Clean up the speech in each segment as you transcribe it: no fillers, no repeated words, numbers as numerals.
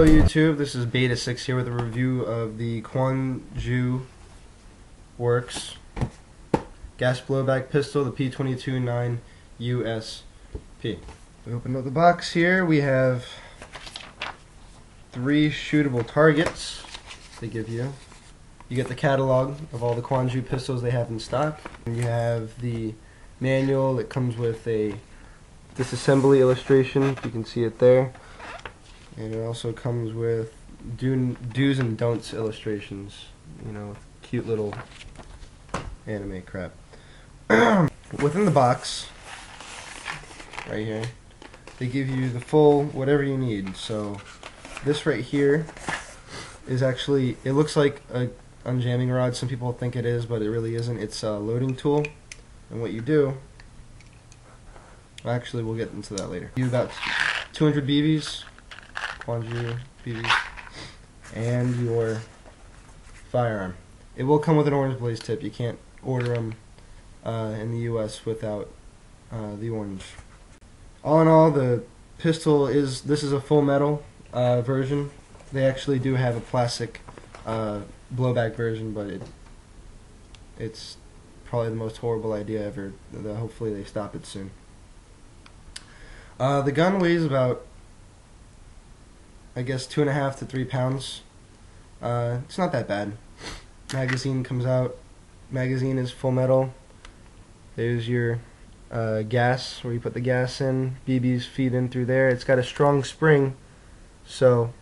YouTube, this is Beta 6 here with a review of the KJW Works gas blowback pistol, the P229 USP. We open up the box here. We have 3 shootable targets they give you. You get the catalog of all the KJW pistols they have in stock. And you have the manual that comes with a disassembly illustration, if you can see it there. And it also comes with do's and don'ts illustrations, you know, cute little anime crap. Within the box, right here, they give you the full whatever you need. So this right here is actually, it looks like a unjamming rod. Some people think it is, but it really isn't. It's a loading tool. And what you do, actually we'll get into that later. You got 200 BBs. KJW BBs, and your firearm. It will come with an orange blaze tip. You can't order them in the US without the orange. All in all, the pistol this is a full metal version. They actually do have a plastic blowback version, but it's probably the most horrible idea ever. Hopefully they stop it soon. The gun weighs about, I guess, 2.5 to 3 pounds. It's not that bad. Magazine comes out. Magazine is full metal. There's your gas, where you put the gas in. BBs feed in through there. It's got a strong spring, so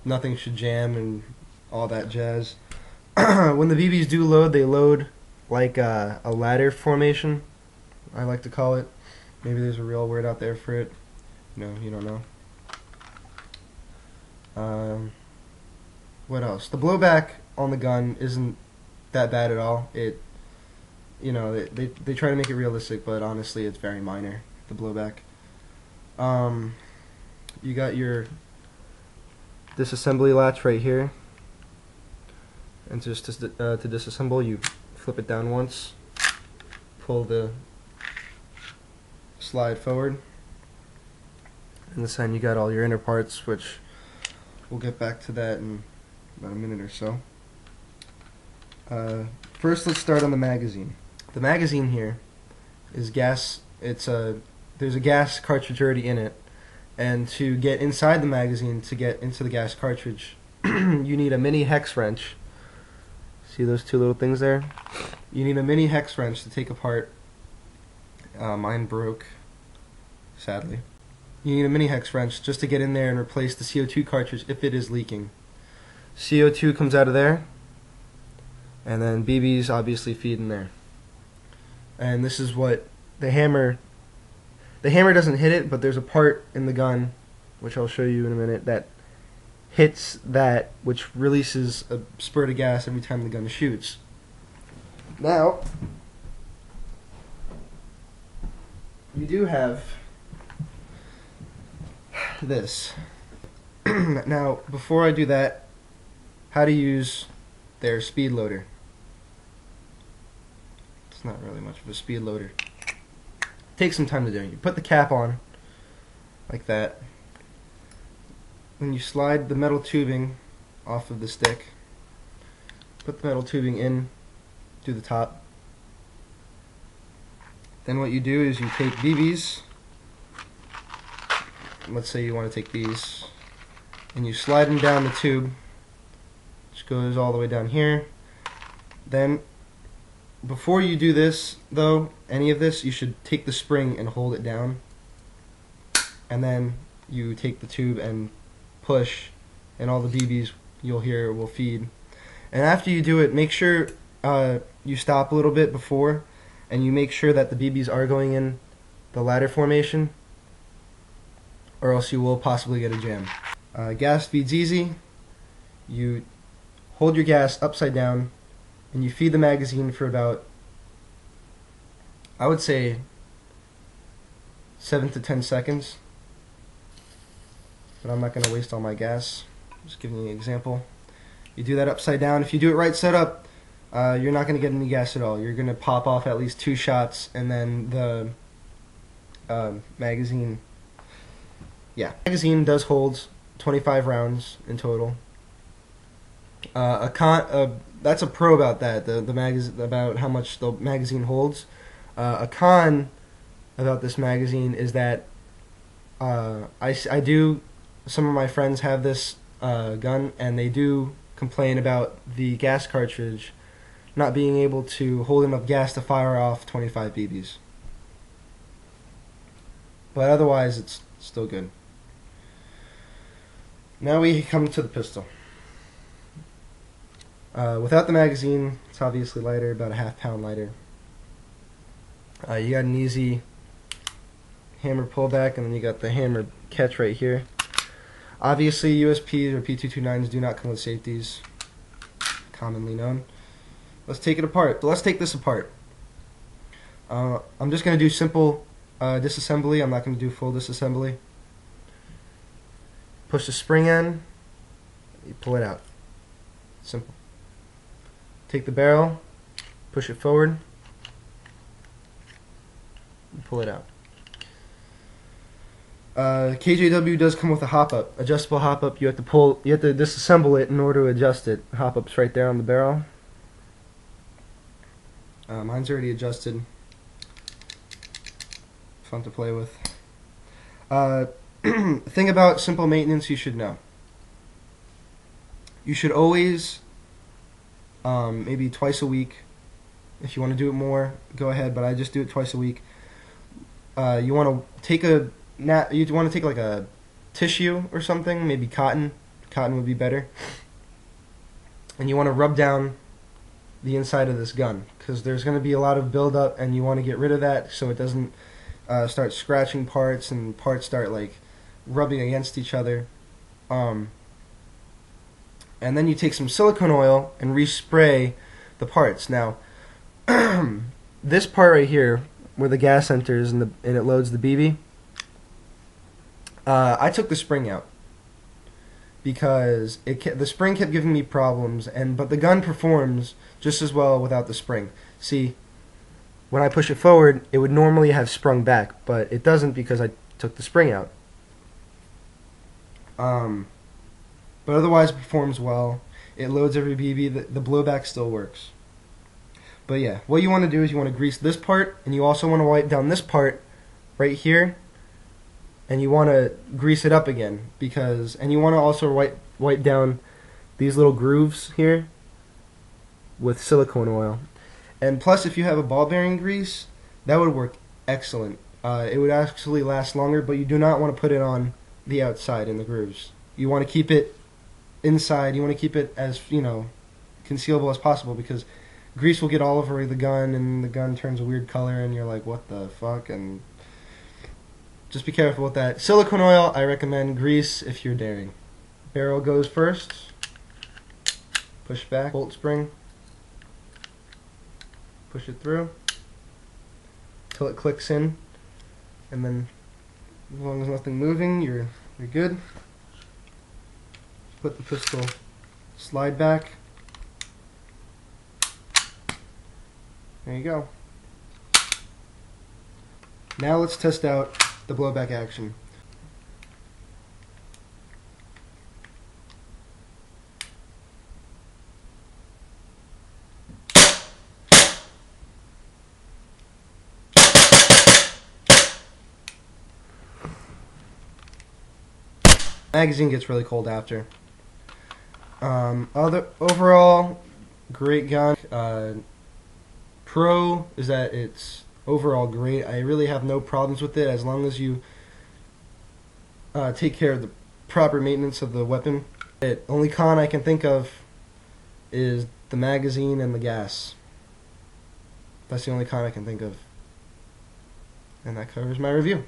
nothing should jam and all that jazz. When the BBs do load, they load like a ladder formation, I like to call it. Maybe there's a real word out there for it. No, you don't know. What else? The blowback on the gun isn't that bad at all. It, you know, they try to make it realistic, but honestly, it's very minor. The blowback. You got your disassembly latch right here, and just to disassemble, you flip it down once, pull the slide forward, and this end you got all your inner parts, which we'll get back to that in about a minute or so. First, let's start on the magazine. The magazine here is gas. There's a gas cartridge already in it, and to get inside the magazine, to get into the gas cartridge, you need a mini hex wrench. See those 2 little things there? You need a mini hex wrench to take apart. Mine broke, sadly. You need a mini hex wrench just to get in there and replace the CO2 cartridge if it is leaking. CO2 comes out of there, and then BBs obviously feed in there. And this is what the hammer doesn't hit it, but there's a part in the gun, which I'll show you in a minute, that hits that, which releases a spurt of gas every time the gun shoots. Now, you do have this. Now, before I do that, how to use their speed loader. It's not really much of a speed loader. Takes some time to do. You put the cap on like that. Then you slide the metal tubing off of the stick. Put the metal tubing in through the top. Then what you do is you take BBs. Let's say you want to take these, and you slide them down the tube, which goes all the way down here. Then, before you do this, though, any of this, you should take the spring and hold it down, and then you take the tube and push, and all the BBs you'll hear will feed. And after you do it, make sure you stop a little bit before, and you make sure that the BBs are going in the ladder formation, or else you will possibly get a jam. Gas feeds easy. You hold your gas upside down, and you feed the magazine for about, I would say, 7 to 10 seconds. But I'm not going to waste all my gas. Just giving you an example. You do that upside down. If you do it right side up, you're not going to get any gas at all. You're going to pop off at least 2 shots, and then the magazine, yeah, magazine does hold 25 rounds in total. That's a pro about that. The magazine, about how much the magazine holds. A con about this magazine is that I do. Some of my friends have this gun, and they do complain about the gas cartridge not being able to hold enough gas to fire off 25 BBs. But otherwise, it's still good. Now we come to the pistol. Without the magazine, it's obviously lighter, about a half-pound lighter. You got an easy hammer pullback, and then you got the hammer catch right here. Obviously, USPs or P229s do not come with safeties, commonly known. Let's take it apart. So let's take this apart. I'm just going to do simple disassembly. I'm not going to do full disassembly. Push the spring in, you pull it out. Simple. Take the barrel, push it forward, and pull it out. KJW does come with a hop-up, adjustable hop-up. You have to disassemble it in order to adjust it. Hop-up's right there on the barrel. Mine's already adjusted. Fun to play with. Thing about simple maintenance you should know. You should always, maybe twice a week. If you want to do it more, go ahead. But I just do it twice a week. You want to take like a tissue or something, maybe cotton. Cotton would be better. And you want to rub down the inside of this gun, because there's going to be a lot of buildup, and you want to get rid of that so it doesn't start scratching parts and parts start like rubbing against each other. And then you take some silicone oil and respray the parts. Now, this part right here, where the gas enters and it loads the BB, I took the spring out because the spring kept giving me problems, but the gun performs just as well without the spring. See, when I push it forward, it would normally have sprung back, but it doesn't because I took the spring out. But otherwise it performs well. It loads every BB. The blowback still works. But yeah, what you want to do is you want to grease this part, and you also want to wipe down this part right here, and you want to grease it up again, and you want to also wipe down these little grooves here with silicone oil. And plus, if you have a ball bearing grease, that would work excellent. It would actually last longer, but you do not want to put it on the outside in the grooves. You want to keep it inside. You want to keep it as, concealable as possible, because grease will get all over the gun, and the gun turns a weird color, and you're like, what the fuck? And just be careful with that. Silicone oil, I recommend. Grease if you're daring. Barrel goes first. Push back. Bolt spring. Push it through till it clicks in, and then as long as nothing moving, you're good. Put the pistol slide back. There you go. Now let's test out the blowback action. Magazine gets really cold after. Overall, great gun. Pro is that it's overall great. I really have no problems with it as long as you take care of the proper maintenance of the weapon. The only con I can think of is the magazine and the gas. That's the only con I can think of. And that covers my review.